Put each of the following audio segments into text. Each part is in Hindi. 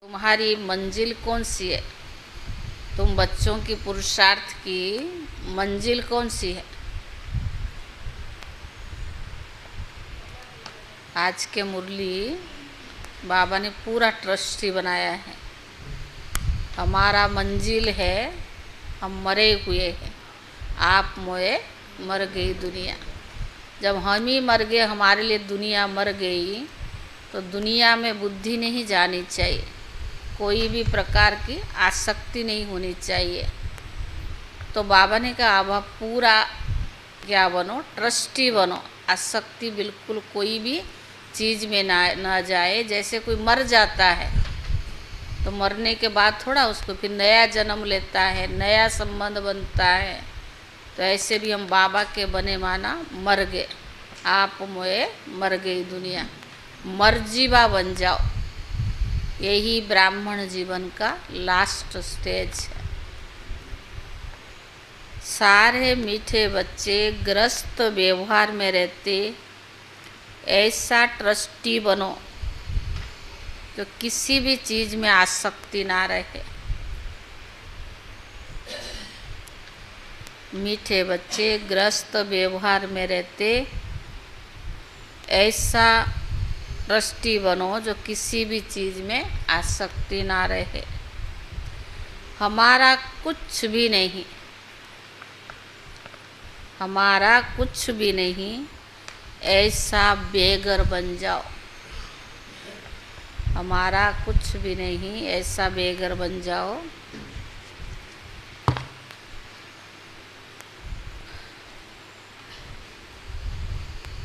तुम्हारी मंजिल कौन सी है? तुम बच्चों की पुरुषार्थ की मंजिल कौन सी है? आज के मुरली बाबा ने पूरा ट्रस्टी बनाया है। हमारा मंजिल है, हम मरे हुए हैं। आप मोए मर गई दुनिया। जब हम ही मर गए, हमारे लिए दुनिया मर गई, तो दुनिया में बुद्धि नहीं जानी चाहिए, कोई भी प्रकार की आसक्ति नहीं होनी चाहिए। तो बाबा ने कहा अब आप पूरा क्या बनो, ट्रस्टी बनो। आसक्ति बिल्कुल कोई भी चीज़ में ना जाए। जैसे कोई मर जाता है तो मरने के बाद थोड़ा उसको फिर नया जन्म लेता है, नया संबंध बनता है। तो ऐसे भी हम बाबा के बने माना मर गए। आप मोए मर गई दुनिया, मर्जीवा बन जाओ। यही ब्राह्मण जीवन का लास्ट स्टेज है। सारे मीठे बच्चे ग्रस्त व्यवहार में रहते, ऐसा ट्रस्टी बनो जो किसी भी चीज़ में आसक्ति ना रहे। मीठे बच्चे ग्रस्त व्यवहार में रहते, ऐसा ट्रस्टी बनो जो किसी भी चीज़ में आसक्ति ना रहे। हमारा कुछ भी नहीं, हमारा कुछ भी नहीं, ऐसा बेगर बन जाओ। हमारा कुछ भी नहीं, ऐसा बेगर बन जाओ।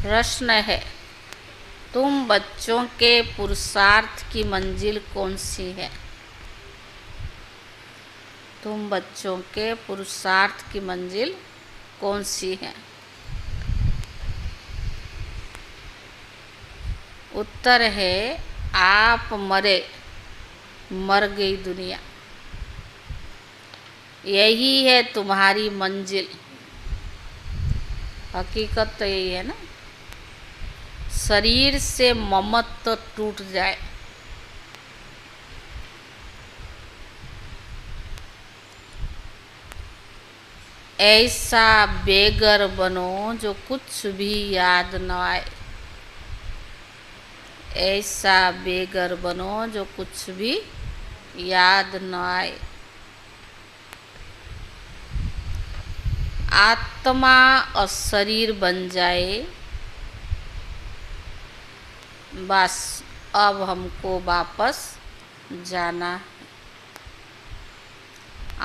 प्रश्न है, तुम बच्चों के पुरुषार्थ की मंजिल कौन सी है? तुम बच्चों के पुरुषार्थ की मंजिल कौन सी है? उत्तर है, आप मरे, मर गई दुनिया। यही है तुम्हारी मंजिल। हकीकत तो यही है ना। शरीर से ममत्व टूट जाए, ऐसा बेगर बनो जो कुछ भी याद न आए। ऐसा बेगर बनो जो कुछ भी याद न आए। आत्मा और शरीर बन जाए, बस अब हमको वापस जाना है।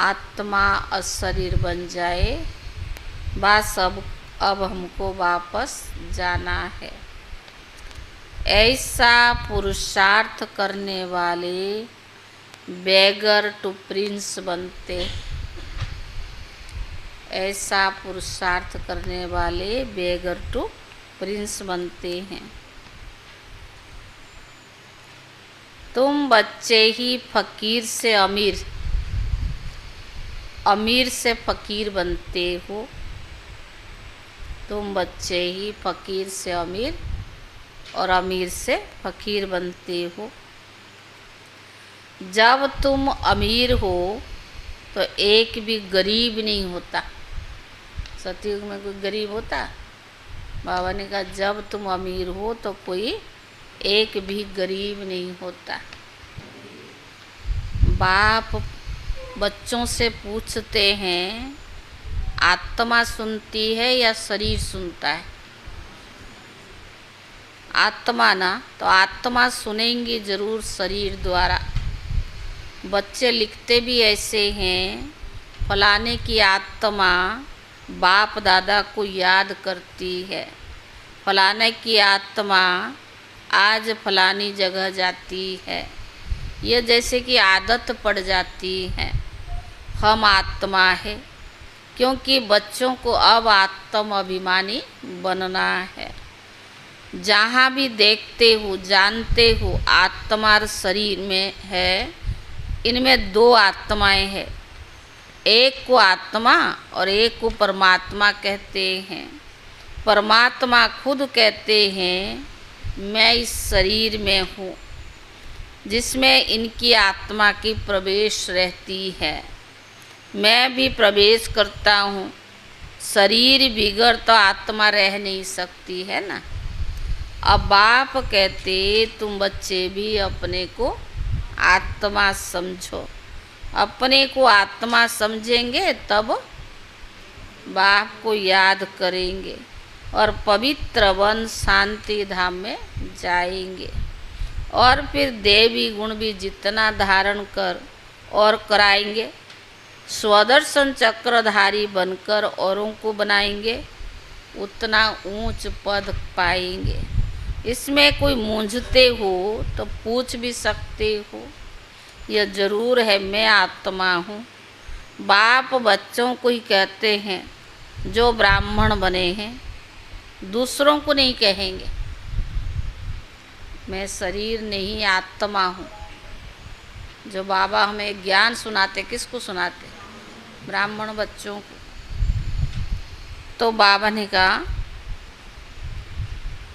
आत्मा और शरीर बन जाए, बस अब हमको वापस जाना है। ऐसा पुरुषार्थ करने वाले बेगर टू प्रिंस बनते। ऐसा पुरुषार्थ करने वाले बेगर टू प्रिंस बनते हैं। तुम बच्चे ही फकीर से अमीर, अमीर से फकीर बनते हो। तुम बच्चे ही फकीर से अमीर और अमीर से फकीर बनते हो। जब तुम अमीर हो तो एक भी गरीब नहीं होता। सतयुग में कोई गरीब होता? बाबा ने कहा जब तुम अमीर हो तो कोई एक भी गरीब नहीं होता। बाप बच्चों से पूछते हैं, आत्मा सुनती है या शरीर सुनता है? आत्मा ना, तो आत्मा सुनेंगी जरूर शरीर द्वारा। बच्चे लिखते भी ऐसे हैं, फलाने की आत्मा बाप दादा को याद करती है। फलाने की आत्मा आज फलानी जगह जाती है। ये जैसे कि आदत पड़ जाती है। हम आत्मा है, क्योंकि बच्चों को अब आत्म अभिमानी बनना है। जहाँ भी देखते हो, जानते हो आत्मा और शरीर में है, इनमें दो आत्माएं हैं। एक को आत्मा और एक को परमात्मा कहते हैं। परमात्मा खुद कहते हैं मैं इस शरीर में हूँ, जिसमें इनकी आत्मा की प्रवेश रहती है। मैं भी प्रवेश करता हूँ। शरीर बिगड़ तो आत्मा रह नहीं सकती है ना। अब बाप कहते तुम बच्चे भी अपने को आत्मा समझो। अपने को आत्मा समझेंगे तब बाप को याद करेंगे और पवित्र वन शांति धाम में जाएंगे। और फिर देवी गुण भी जितना धारण कर और कराएंगे, स्वदर्शन चक्रधारी बनकर औरों को बनाएंगे, उतना ऊंच पद पाएंगे। इसमें कोई मूंझते हो तो पूछ भी सकते हो। यह जरूर है मैं आत्मा हूँ। बाप बच्चों को ही कहते हैं जो ब्राह्मण बने हैं, दूसरों को नहीं कहेंगे। मैं शरीर नहीं आत्मा हूँ। जो बाबा हमें ज्ञान सुनाते, किसको सुनाते? ब्राह्मण बच्चों को। तो बाबा ने कहा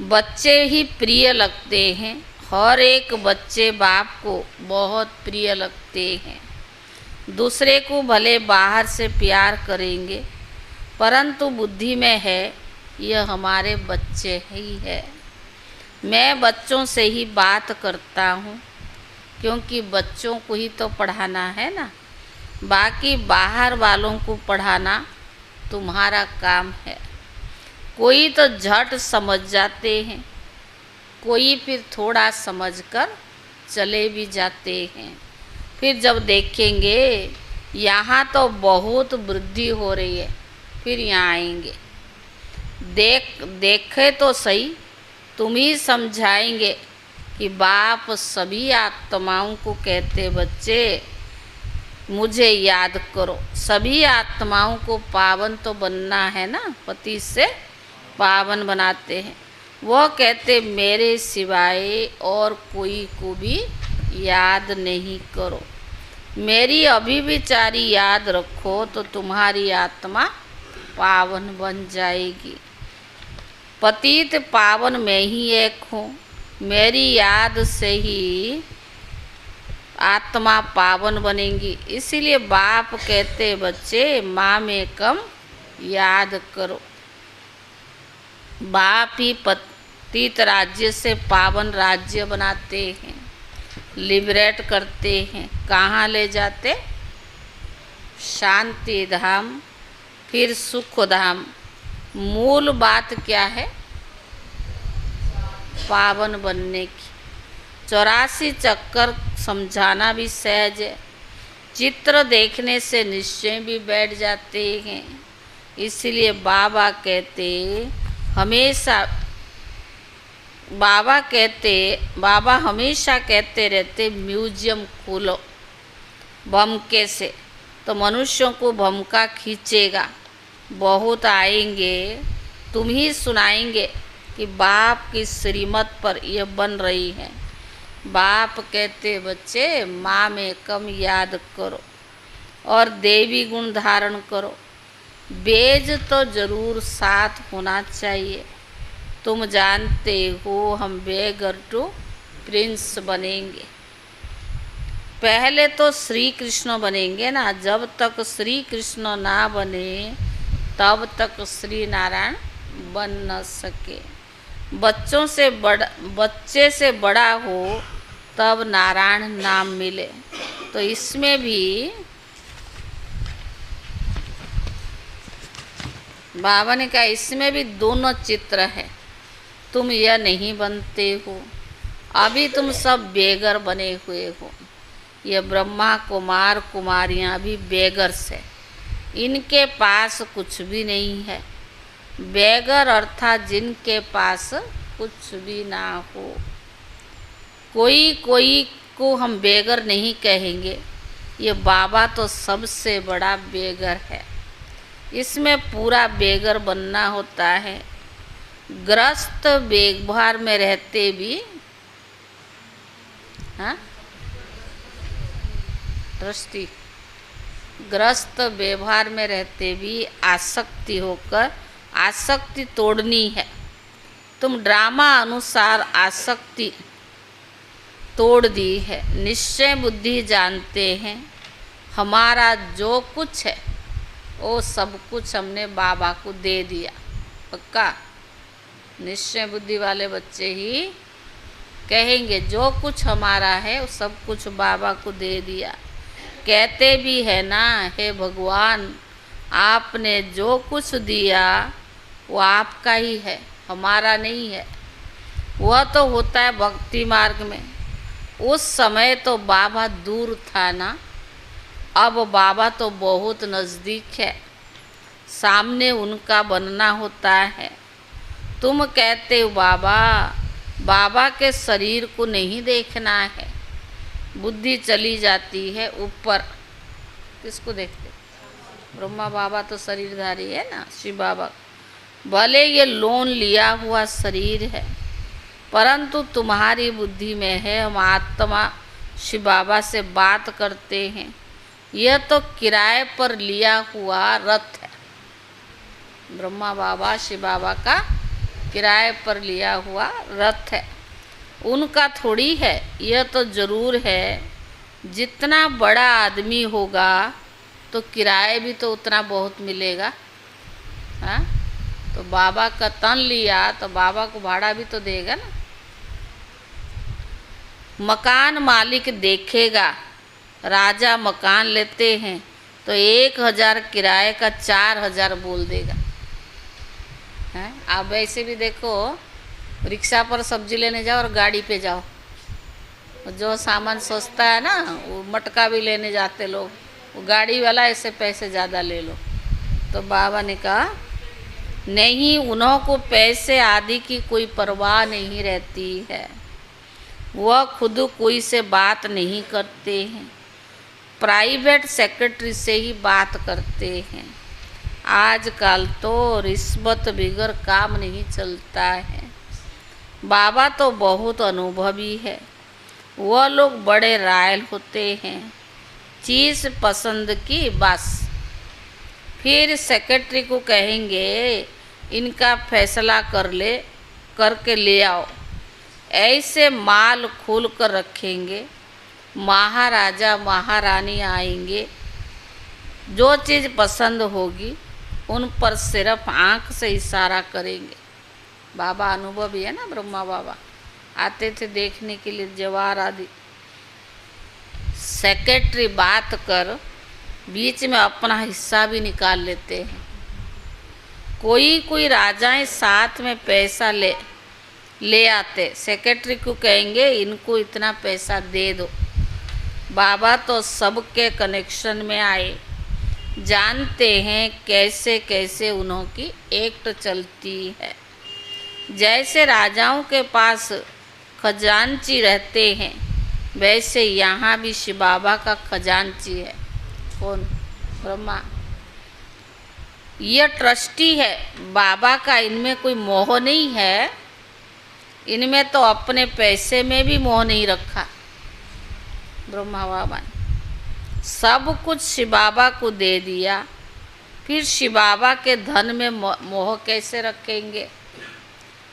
बच्चे ही प्रिय लगते हैं। हर एक बच्चे बाप को बहुत प्रिय लगते हैं। दूसरे को भले बाहर से प्यार करेंगे, परंतु बुद्धि में है यह हमारे बच्चे ही है। मैं बच्चों से ही बात करता हूँ, क्योंकि बच्चों को ही तो पढ़ाना है ना। बाकी बाहर वालों को पढ़ाना तुम्हारा काम है। कोई तो झट समझ जाते हैं, कोई फिर थोड़ा समझकर चले भी जाते हैं। फिर जब देखेंगे यहाँ तो बहुत वृद्धि हो रही है, फिर यहाँ आएंगे। देखे तो सही, तुम ही समझाएंगे कि बाप सभी आत्माओं को कहते बच्चे मुझे याद करो। सभी आत्माओं को पावन तो बनना है ना, पति से पावन बनाते हैं। वह कहते मेरे सिवाय और कोई को भी याद नहीं करो। मेरी अभिविचारी याद रखो तो तुम्हारी आत्मा पावन बन जाएगी। पतित पावन मैं ही एक हूँ। मेरी याद से ही आत्मा पावन बनेगी। इसीलिए बाप कहते बच्चे माँ में कम याद करो। बाप ही पतित राज्य से पावन राज्य बनाते हैं, लिबरेट करते हैं। कहाँ ले जाते? शांति धाम, फिर सुख धाम। मूल बात क्या है? पावन बनने की। 84 चक्कर समझाना भी सहज है। चित्र देखने से निश्चय भी बैठ जाते हैं। इसलिए बाबा हमेशा कहते रहते म्यूजियम खोलो भमके से, तो मनुष्यों को भमका खींचेगा। बहुत आएंगे, तुम ही सुनाएंगे कि बाप की श्रीमत पर यह बन रही है। बाप कहते बच्चे माँ में कम याद करो और देवी गुण धारण करो। बेज तो जरूर साथ होना चाहिए। तुम जानते हो हम बेगर टू प्रिंस बनेंगे। पहले तो श्री कृष्ण बनेंगे ना। जब तक श्री कृष्ण ना बने तब तक श्री नारायण बन न सके। बच्चे से बड़ा हो तब नारायण नाम मिले। तो इसमें भी बाबा ने कहा इसमें भी दोनों चित्र है। तुम यह नहीं बनते हो, अभी तुम सब बेगर बने हुए हो। ये ब्रह्मा कुमार कुमारियाँ भी बेगर्स है, इनके पास कुछ भी नहीं है। बेगर अर्थात जिनके पास कुछ भी ना हो। कोई को हम बेगर नहीं कहेंगे। ये बाबा तो सबसे बड़ा बेगर है। इसमें पूरा बेगर बनना होता है। ग्रस्त व्यवहार में रहते भी, हाँ दृष्टि, ग्रस्त व्यवहार में रहते भी आसक्ति होकर आसक्ति तोड़नी है। तुम ड्रामा अनुसार आसक्ति तोड़ दी है। निश्चय बुद्धि जानते हैं हमारा जो कुछ है वो सब कुछ हमने बाबा को दे दिया। पक्का निश्चय बुद्धि वाले बच्चे ही कहेंगे जो कुछ हमारा है वो सब कुछ बाबा को दे दिया। कहते भी है ना, हे भगवान आपने जो कुछ दिया वो आपका ही है, हमारा नहीं है। वह तो होता है भक्ति मार्ग में। उस समय तो बाबा दूर था ना, अब बाबा तो बहुत नज़दीक है, सामने उनका बनना होता है। तुम कहते हो बाबा, बाबा के शरीर को नहीं देखना है, बुद्धि चली जाती है ऊपर। किसको देखते? ब्रह्मा बाबा तो शरीरधारी है ना, शिव बाबा। भले ये लोन लिया हुआ शरीर है, परंतु तुम्हारी बुद्धि में है हम आत्मा शिव बाबा से बात करते हैं। यह तो किराए पर लिया हुआ रथ है। ब्रह्मा बाबा शिव बाबा का किराए पर लिया हुआ रथ है, उनका थोड़ी है। यह तो ज़रूर है जितना बड़ा आदमी होगा तो किराए भी तो उतना बहुत मिलेगा। हाँ, तो बाबा का तन लिया तो बाबा को भाड़ा भी तो देगा ना। मकान मालिक देखेगा, राजा मकान लेते हैं तो 1000 किराए का 4000 बोल देगा। हैं, आप ऐसे भी देखो, रिक्शा पर सब्जी लेने जाओ और गाड़ी पे जाओ, जो सामान सस्ता है ना वो मटका भी लेने जाते लोग, वो गाड़ी वाला ऐसे पैसे ज़्यादा ले लो। तो बाबा ने कहा नहीं, उन्हों को पैसे आदि की कोई परवाह नहीं रहती है, वह खुद कोई से बात नहीं करते हैं, प्राइवेट सेक्रेटरी से ही बात करते हैं। आजकल तो रिश्वत बिगर काम नहीं चलता है। बाबा तो बहुत अनुभवी है, वह लोग बड़े रायल होते हैं, चीज़ पसंद की बस। फिर सेक्रेटरी को कहेंगे इनका फैसला करके ले आओ। ऐसे माल खोल कर रखेंगे, महाराजा महारानी आएंगे, जो चीज़ पसंद होगी उन पर सिर्फ आँख से इशारा करेंगे। बाबा अनुभवी है ना, ब्रह्मा बाबा आते थे देखने के लिए जवार आदि। सेक्रेटरी बात कर बीच में अपना हिस्सा भी निकाल लेते हैं। कोई राजाएं साथ में पैसा ले आते, सेक्रेटरी को कहेंगे इनको इतना पैसा दे दो। बाबा तो सबके कनेक्शन में आए, जानते हैं कैसे कैसे उन्हों की एक्ट चलती है। जैसे राजाओं के पास खजांची रहते हैं, वैसे यहाँ भी शिव बाबा का खजांची है। कौन? ब्रह्मा। यह ट्रस्टी है बाबा का, इनमें कोई मोह नहीं है, इनमें तो अपने पैसे में भी मोह नहीं रखा। ब्रह्मा बाबा ने सब कुछ शिव बाबा को दे दिया, फिर शिव बाबा के धन में मोह कैसे रखेंगे?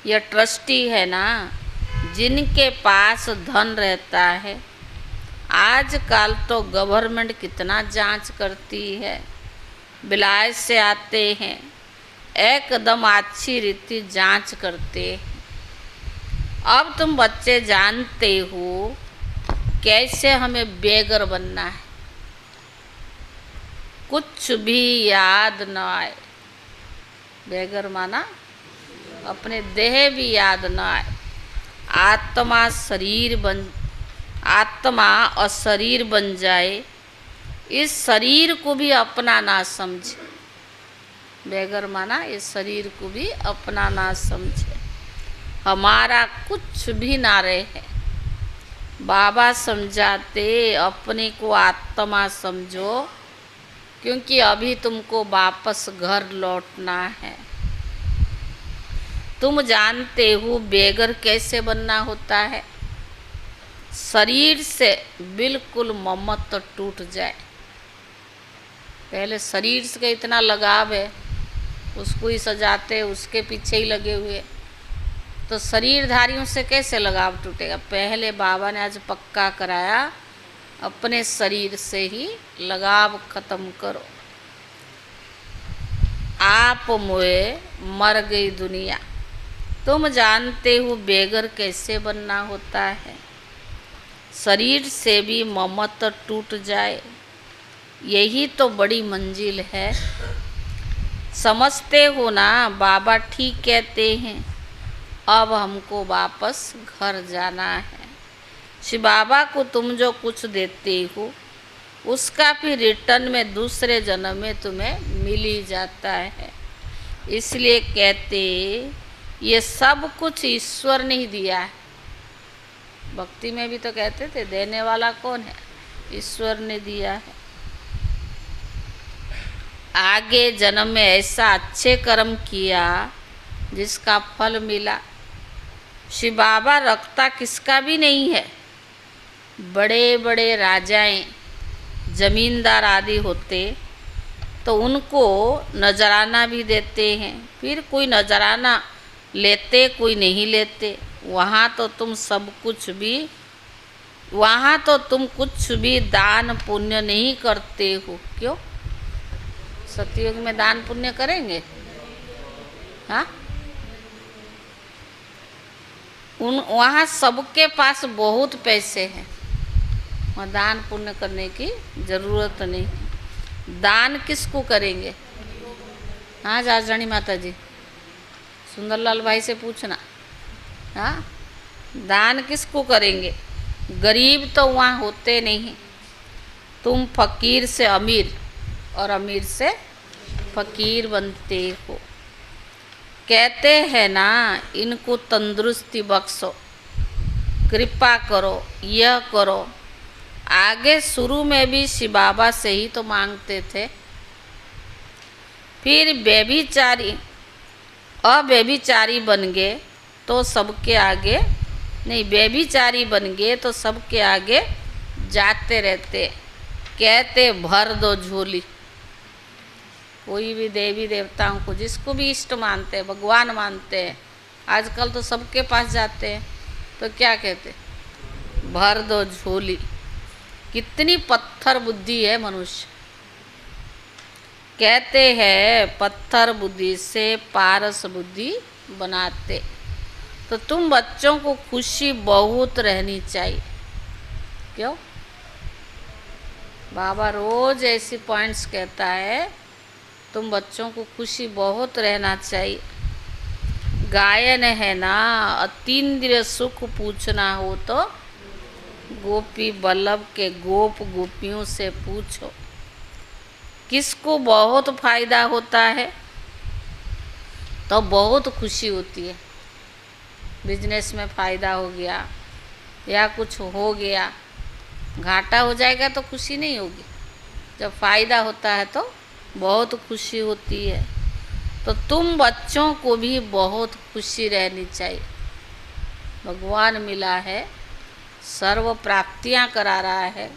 यह ट्रस्टी है ना, जिनके पास धन रहता है। आजकल तो गवर्नमेंट कितना जांच करती है, विलायत से आते हैं एकदम अच्छी रीति जांच करते हैं। अब तुम बच्चे जानते हो कैसे हमें बेगर बनना है, कुछ भी याद न आए। बेगर माना अपने देह भी याद न आए। आत्मा और शरीर बन जाए, इस शरीर को भी अपना ना समझे। बेगर माना इस शरीर को भी अपना ना समझे, हमारा कुछ भी ना रहे। बाबा समझाते अपने को आत्मा समझो, क्योंकि अभी तुमको वापस घर लौटना है। तुम जानते हो बेगर कैसे बनना होता है? शरीर से बिल्कुल ममत्व टूट जाए। पहले शरीर से इतना लगाव है, उसको ही सजाते, उसके पीछे ही लगे हुए, तो शरीरधारियों से कैसे लगाव टूटेगा? पहले बाबा ने आज पक्का कराया, अपने शरीर से ही लगाव खत्म करो। आप मोए मर गई दुनिया, तुम जानते हो बेघर कैसे बनना होता है। शरीर से भी ममत्व टूट जाए, यही तो बड़ी मंजिल है। समझते हो ना, बाबा ठीक कहते हैं, अब हमको वापस घर जाना है। शिव बाबा को तुम जो कुछ देते हो उसका फिर रिटर्न में दूसरे जन्म में तुम्हें मिल ही जाता है। इसलिए कहते ये सब कुछ ईश्वर ने ही दिया है। भक्ति में भी तो कहते थे देने वाला कौन है? ईश्वर ने दिया है। आगे जन्म में ऐसा अच्छे कर्म किया जिसका फल मिला। शिव बाबा रखता किसका भी नहीं है। बड़े बड़े राजाएं, जमींदार आदि होते तो उनको नजराना भी देते हैं, फिर कोई नजराना लेते कोई नहीं लेते। वहाँ तो तुम कुछ भी दान पुण्य नहीं करते हो। क्यों? सतयुग में दान पुण्य करेंगे? हाँ, वहाँ सबके पास बहुत पैसे हैं, वहाँ दान पुण्य करने की जरूरत नहीं। दान किसको करेंगे? हाँ जाजरानी माता जी, सुंदरलाल भाई से पूछना। हाँ, दान किसको करेंगे? गरीब तो वहाँ होते नहीं। तुम फकीर से अमीर और अमीर से फकीर बनते हो। कहते हैं ना, इनको तंदुरुस्ती बख्शो, कृपा करो, यह करो। आगे शुरू में भी शिव बाबा से ही तो मांगते थे। फिर अव्यभिचारी बन गए तो सबके आगे नहीं, व्यभिचारी बन गए तो सबके आगे जाते रहते, कहते भर दो झोली। कोई भी देवी देवताओं को, जिसको भी इष्ट मानते हैं, भगवान मानते हैं, आजकल तो सबके पास जाते हैं, तो क्या कहते? भर दो झोली। कितनी पत्थर बुद्धि है मनुष्य। कहते हैं पत्थर बुद्धि से पारस बुद्धि बनाते। तो तुम बच्चों को खुशी बहुत रहनी चाहिए। क्यों? बाबा रोज ऐसी पॉइंट्स कहता है, तुम बच्चों को खुशी बहुत रहना चाहिए। गायन है ना, अतीन्द्रिय सुख पूछना हो तो गोपी बल्लभ के गोप गोपियों से पूछो। किसको बहुत फायदा होता है? तो बहुत खुशी होती है। बिजनेस में फ़ायदा हो गया या कुछ हो गया, घाटा हो जाएगा तो खुशी नहीं होगी। जब फ़ायदा होता है तो बहुत खुशी होती है। तो तुम बच्चों को भी बहुत खुशी रहनी चाहिए। भगवान मिला है, सर्व प्राप्तियां करा रहा है,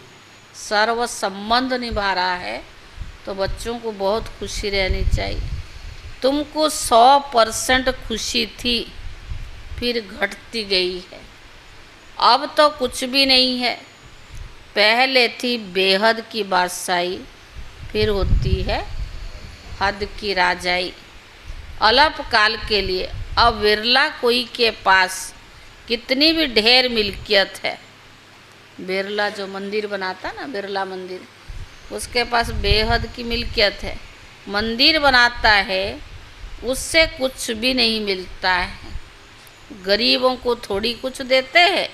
सर्व संबंध निभा रहा है, तो बच्चों को बहुत खुशी रहनी चाहिए। तुमको 100% खुशी थी, फिर घटती गई है। अब तो कुछ भी नहीं है। पहले थी बेहद की बादशाही, फिर होती है हद की राजाई। अल्प काल के लिए अब विरला कोई के पास कितनी भी ढेर मिल्कियत है। बिरला जो मंदिर बनाता ना, बिरला मंदिर, उसके पास बेहद की मिल्कियत है। मंदिर बनाता है, उससे कुछ भी नहीं मिलता है। गरीबों को थोड़ी कुछ देते हैं।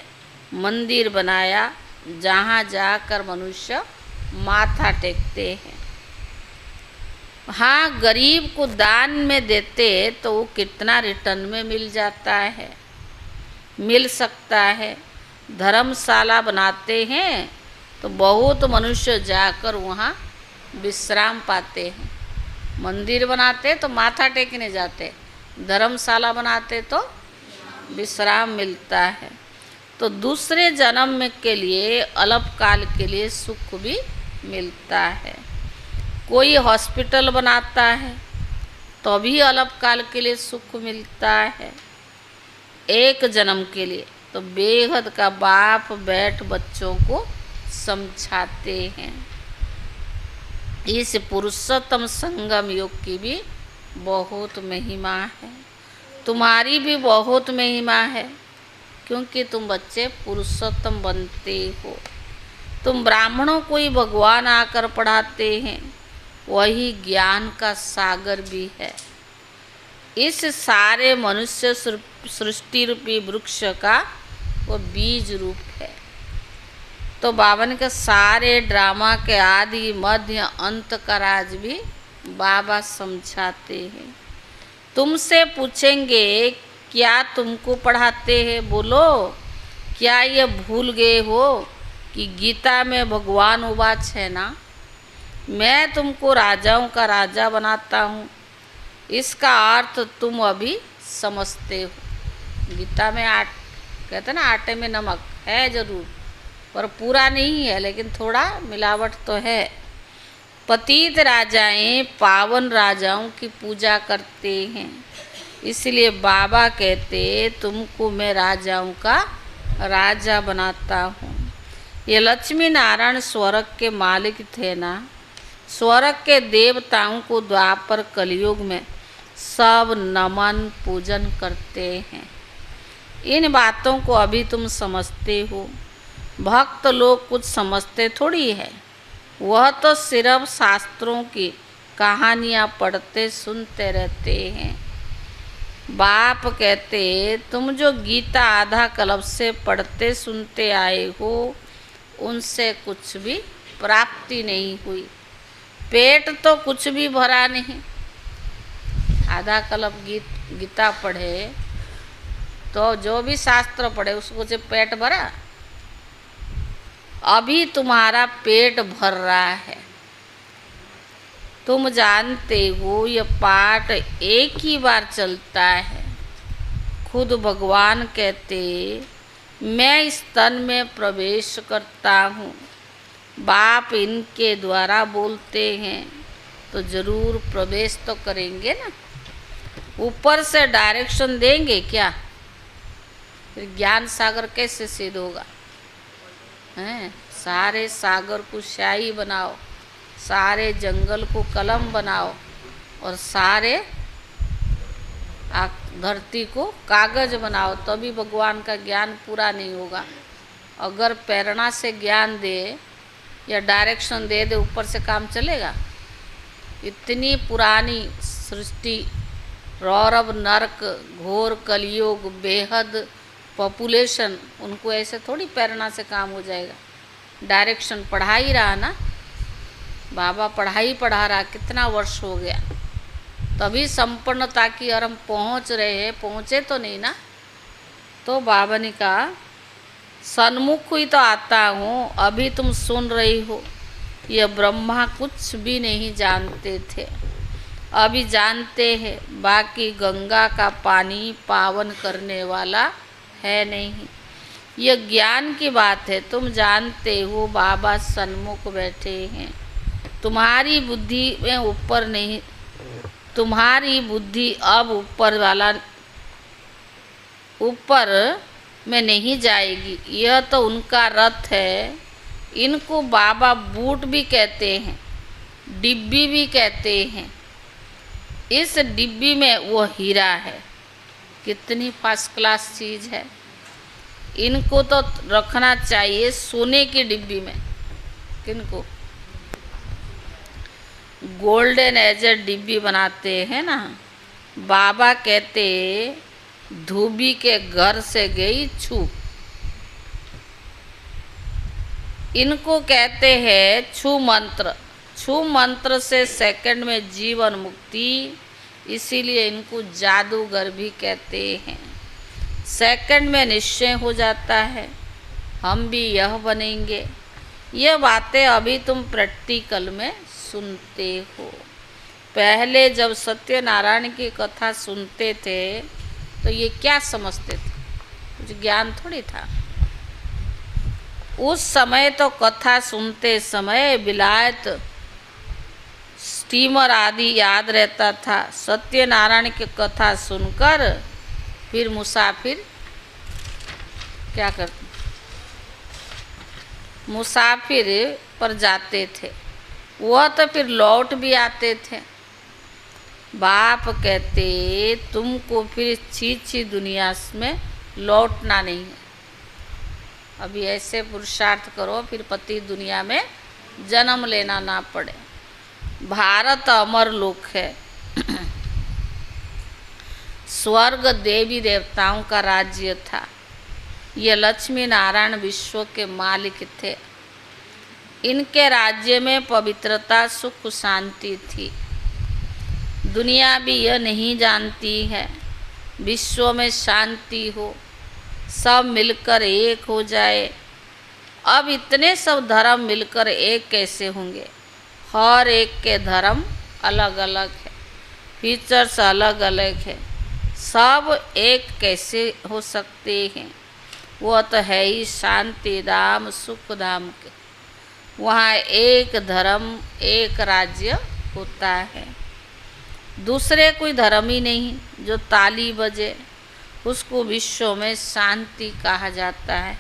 मंदिर बनाया जहाँ जाकर मनुष्य माथा टेकते हैं। हाँ, गरीब को दान में देते तो वो कितना रिटर्न में मिल जाता है, मिल सकता है। धर्मशाला बनाते हैं तो बहुत मनुष्य जाकर वहाँ विश्राम पाते हैं। मंदिर बनाते तो माथा टेकने जाते, धर्मशाला बनाते तो विश्राम मिलता है। तो दूसरे जन्म में के लिए अल्पकाल के लिए सुख भी मिलता है। कोई हॉस्पिटल बनाता है तो भी अल्पकाल के लिए सुख मिलता है। एक जन्म के लिए। तो बेहद का बाप बैठ बच्चों को समझाते हैं। इस पुरुषोत्तम संगम योग की भी बहुत महिमा है, तुम्हारी भी बहुत महिमा है, क्योंकि तुम बच्चे पुरुषोत्तम बनते हो। तुम ब्राह्मणों को ही भगवान आकर पढ़ाते हैं, वही ज्ञान का सागर भी है। इस सारे मनुष्य सृष्टि रूपी वृक्ष का वो बीज रूप है। तो बाबा ने कहा सारे ड्रामा के आदि मध्य अंत का राज भी बाबा समझाते हैं। तुमसे पूछेंगे क्या तुमको पढ़ाते हैं, बोलो क्या ये भूल गए हो कि गीता में भगवान उवाच है ना, मैं तुमको राजाओं का राजा बनाता हूँ। इसका अर्थ तुम अभी समझते हो। गीता में कहते ना आटे में नमक है जरूर, पर पूरा नहीं है, लेकिन थोड़ा मिलावट तो है। पतित राजाएं पावन राजाओं की पूजा करते हैं, इसलिए बाबा कहते तुमको मैं राजाओं का राजा बनाता हूँ। ये लक्ष्मी नारायण स्वर्ग के मालिक थे ना, स्वर्ग के देवताओं को द्वापर कलयुग में सब नमन पूजन करते हैं। इन बातों को अभी तुम समझते हो, भक्त लोग कुछ समझते थोड़ी है, वह तो सिर्फ शास्त्रों की कहानियाँ पढ़ते सुनते रहते हैं। बाप कहते तुम जो गीता आधा कल्प से पढ़ते सुनते आए हो, उनसे कुछ भी प्राप्ति नहीं हुई, पेट तो कुछ भी भरा नहीं। आधा कल्प गीता पढ़े तो जो भी शास्त्र पढ़े उसको से पेट भरा, अभी तुम्हारा पेट भर रहा है। तुम जानते हो ये पाठ एक ही बार चलता है। खुद भगवान कहते मैं इस तन में प्रवेश करता हूँ, बाप इनके द्वारा बोलते हैं तो जरूर प्रवेश तो करेंगे ना। ऊपर से डायरेक्शन देंगे क्या, फिर ज्ञान सागर कैसे सिद्ध होगा। हैं, सारे सागर को स्याही बनाओ, सारे जंगल को कलम बनाओ और सारे धरती को कागज बनाओ, तभी भगवान का ज्ञान पूरा नहीं होगा। अगर प्रेरणा से ज्ञान दे या डायरेक्शन दे दे ऊपर से काम चलेगा। इतनी पुरानी सृष्टि, रौरव नरक, घोर कलयुग, बेहद पॉपुलेशन, उनको ऐसे थोड़ी प्रेरणा से काम हो जाएगा। डायरेक्शन पढ़ा ही रहा ना, बाबा पढ़ा रहा, कितना वर्ष हो गया, तभी संपन्नता की ओर हम पहुँच रहे हैं, पहुँचे तो नहीं ना। तो बाबा ने कहा सन्मुख ही तो आता हूँ, अभी तुम सुन रही हो। ये ब्रह्मा कुछ भी नहीं जानते थे, अभी जानते हैं। बाकी गंगा का पानी पावन करने वाला है नहीं, ये ज्ञान की बात है। तुम जानते हो बाबा सन्मुख बैठे हैं, तुम्हारी बुद्धि में ऊपर नहीं, तुम्हारी बुद्धि अब ऊपर में नहीं जाएगी। यह तो उनका रथ है। इनको बाबा बूट भी कहते हैं, डिब्बी भी कहते हैं। इस डिब्बी में वो हीरा है, कितनी फर्स्ट क्लास चीज़ है। इनको तो रखना चाहिए सोने की डिब्बी में। किनको गोल्डन एज डिब्बी बनाते हैं ना। बाबा कहते धोबी के घर से गई छू, इनको कहते हैं छू मंत्र। छू मंत्र से सेकंड में जीवन मुक्ति, इसीलिए इनको जादूगर भी कहते हैं। सेकंड में निश्चय हो जाता है हम भी यह बनेंगे। ये बातें अभी तुम प्रैक्टिकल में सुनते हो। पहले जब सत्यनारायण की कथा सुनते थे तो ये क्या समझते थे, कुछ ज्ञान थोड़ी था। उस समय तो कथा सुनते समय विलायत, स्टीमर आदि याद रहता था। सत्यनारायण की कथा सुनकर फिर मुसाफिर क्या करते, मुसाफिर पर जाते थे। वह तो फिर लौट भी आते थे। बाप कहते तुमको फिर छी दुनिया में लौटना नहीं है, अभी ऐसे पुरुषार्थ करो फिर पति दुनिया में जन्म लेना ना पड़े। भारत अमर लोक है, स्वर्ग देवी देवताओं का राज्य था। ये लक्ष्मी नारायण विश्व के मालिक थे। इनके राज्य में पवित्रता सुख शांति थी। दुनिया भी यह नहीं जानती है विश्व में शांति हो, सब मिलकर एक हो जाए। अब इतने सब धर्म मिलकर एक कैसे होंगे? हर एक के धर्म अलग अलग है, फीचर्स अलग अलग है, सब एक कैसे हो सकते हैं? वो तो है ही शांति धाम सुख धाम के, वहाँ एक धर्म एक राज्य होता है। दूसरे कोई धर्म ही नहीं जो ताली बजे उसको विश्व में शांति कहा जाता है।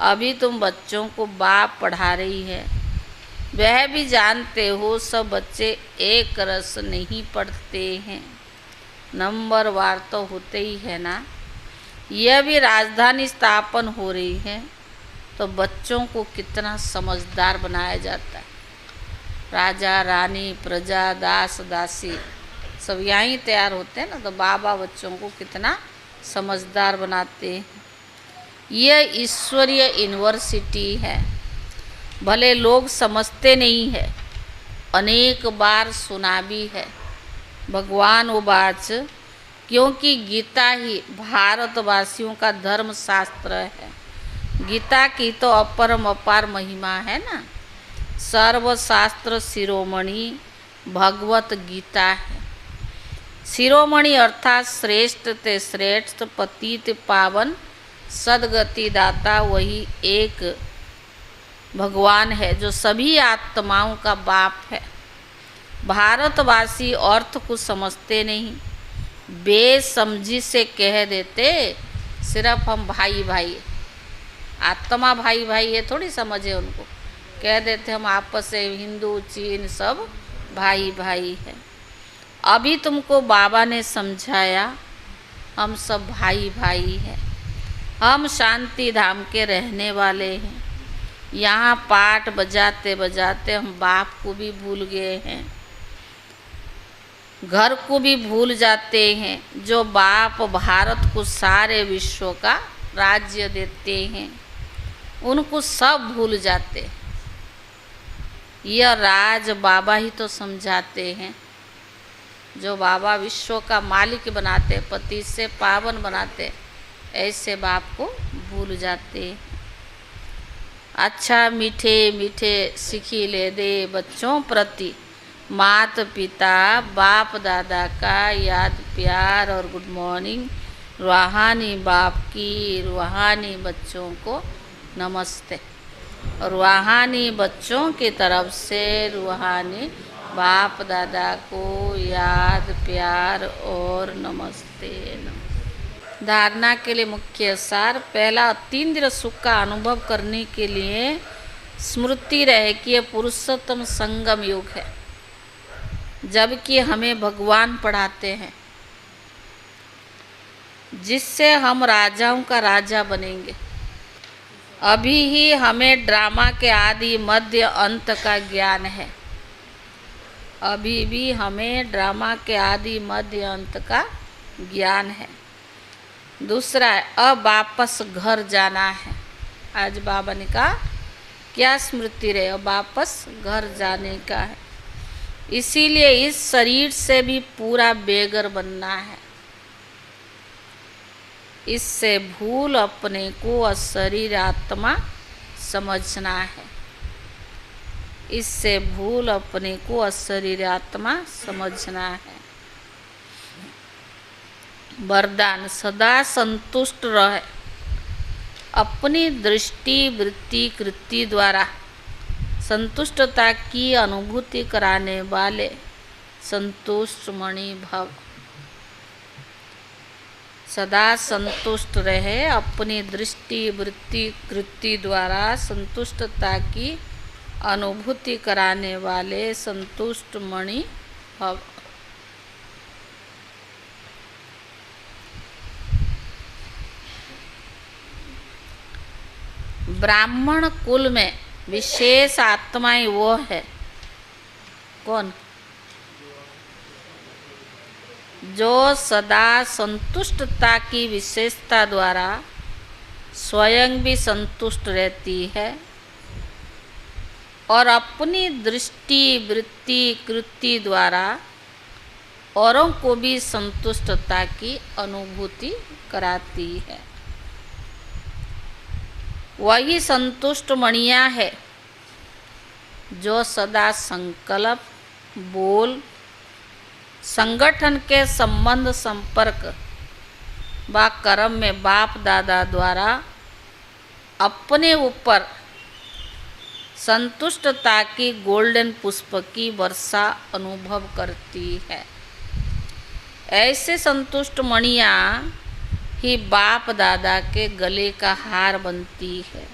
अभी तुम बच्चों को बाप पढ़ा रही है, वह भी जानते हो सब बच्चे एक रस नहीं पढ़ते हैं, नंबर वार तो होते ही है ना। यह भी राजधानी स्थापन हो रही है तो बच्चों को कितना समझदार बनाया जाता है। राजा रानी प्रजा दास दासी सब यहीं तैयार होते हैं ना, तो बाबा बच्चों को कितना समझदार बनाते हैं। यह ईश्वरीय यूनिवर्सिटी है, भले लोग समझते नहीं है, अनेक बार सुना भी है भगवान उवाच, क्योंकि गीता ही भारतवासियों का धर्म शास्त्र है। गीता की तो अपरम अपार महिमा है ना। सर्वशास्त्र शिरोमणि भगवत गीता है। शिरोमणि अर्थात श्रेष्ठ ते श्रेष्ठ पतित पावन सदगति दाता वही एक भगवान है जो सभी आत्माओं का बाप है। भारतवासी अर्थ को समझते नहीं, बेसमझी से कह देते सिर्फ हम भाई भाई, आत्मा भाई भाई ये थोड़ी समझे उनको, कह देते हम आपस से हिंदू चीन सब भाई भाई है। अभी तुमको बाबा ने समझाया हम सब भाई भाई हैं, हम शांति धाम के रहने वाले हैं। यहाँ पाठ बजाते बजाते हम बाप को भी भूल गए हैं, घर को भी भूल जाते हैं। जो बाप भारत को सारे विश्व का राज्य देते हैं उनको सब भूल जाते हैं। यह राज बाबा ही तो समझाते हैं। जो बाबा विश्व का मालिक बनाते, पति से पावन बनाते, ऐसे बाप को भूल जाते हैं। अच्छा मीठे मीठे सिखी ले दे बच्चों प्रति, माता पिता बाप दादा का याद प्यार और गुड मॉर्निंग। रूहानी बाप की रूहानी बच्चों को नमस्ते, और रूहानी बच्चों की तरफ से रूहानी बाप दादा को याद प्यार और नमस्ते। धारणा के लिए मुख्य सार, पहला 3 दिन सुख का अनुभव करने के लिए स्मृति रहे कि यह पुरुषोत्तम संगम युग है, जबकि हमें भगवान पढ़ाते हैं जिससे हम राजाओं का राजा बनेंगे। अभी ही हमें ड्रामा के आदि मध्य अंत का ज्ञान है, अभी भी हमें ड्रामा के आदि मध्य अंत का ज्ञान है। दूसरा है अब वापस घर जाना है। आज बाबा ने कहा क्या स्मृति रहे, अब वापस घर जाने का है। इसीलिए इस शरीर से भी पूरा बेगर बनना है। इससे भूल अपने को अशरीर आत्मा समझना है। इससे भूल अपने को अशरीर आत्मा समझना है। वरदान, सदा संतुष्ट रहे, अपनी दृष्टि वृत्ति कृति द्वारा संतुष्टता की अनुभूति कराने वाले संतुष्ट मणि भव। सदा संतुष्ट रहे, अपनी दृष्टि वृत्ति कृति द्वारा संतुष्टता की अनुभूति कराने वाले संतुष्ट मणि भव। ब्राह्मण कुल में विशेष आत्माएं वो है कौन? जो सदा संतुष्टता की विशेषता द्वारा स्वयं भी संतुष्ट रहती है और अपनी दृष्टि वृत्ति कृति द्वारा औरों को भी संतुष्टता की अनुभूति कराती है। वही संतुष्ट मणियाँ है जो सदा संकल्प बोल संगठन के संबंध संपर्क व कर्म में बाप दादा द्वारा अपने ऊपर संतुष्टता की गोल्डन पुष्प की वर्षा अनुभव करती है। ऐसे संतुष्ट मणियाँ ही बाप दादा के गले का हार बनती है,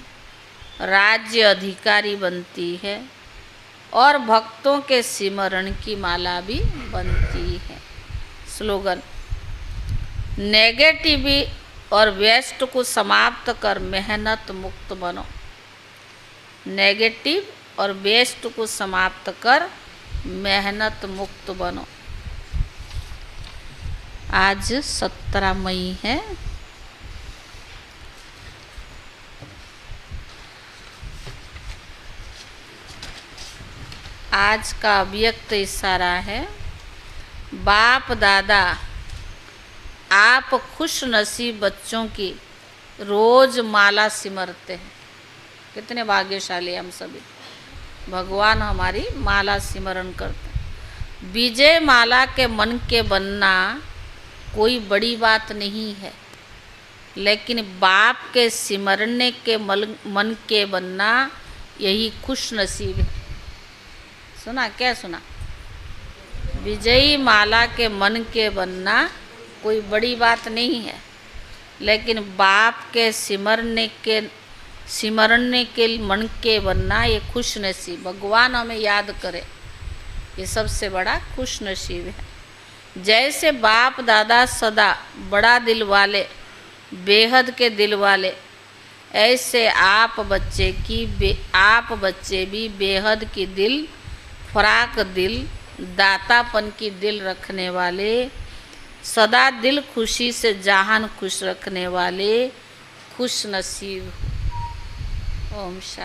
राज्य अधिकारी बनती है और भक्तों के सिमरण की माला भी बनती है। स्लोगन: नेगेटिव और वेस्ट को समाप्त कर मेहनत मुक्त बनो। नेगेटिव और वेस्ट को समाप्त कर मेहनत मुक्त बनो। आज 17 मई है। आज का अव्यक्त इशारा है, बाप दादा आप खुश नसीब बच्चों की रोज माला सिमरते हैं। कितने भाग्यशाली हम सभी, भगवान हमारी माला सिमरण करते हैं। विजय माला के मन के बनना कोई बड़ी बात नहीं है, लेकिन बाप के सिमरने के मन के बनना यही खुश नसीब है। सुना? क्या सुना? विजयी माला के मन के बनना कोई बड़ी बात नहीं है, लेकिन बाप के सिमरने के मन के बनना ये खुश नसीब, भगवान हमें याद करे, ये सबसे बड़ा खुश नसीब है। जैसे बाप दादा सदा बड़ा दिल वाले, बेहद के दिल वाले, ऐसे आप बच्चे भी बेहद की दिल, फराक दिल, दातापन की दिल रखने वाले, सदा दिल खुशी से जहान खुश रखने वाले खुश नसीब। ओम शांति।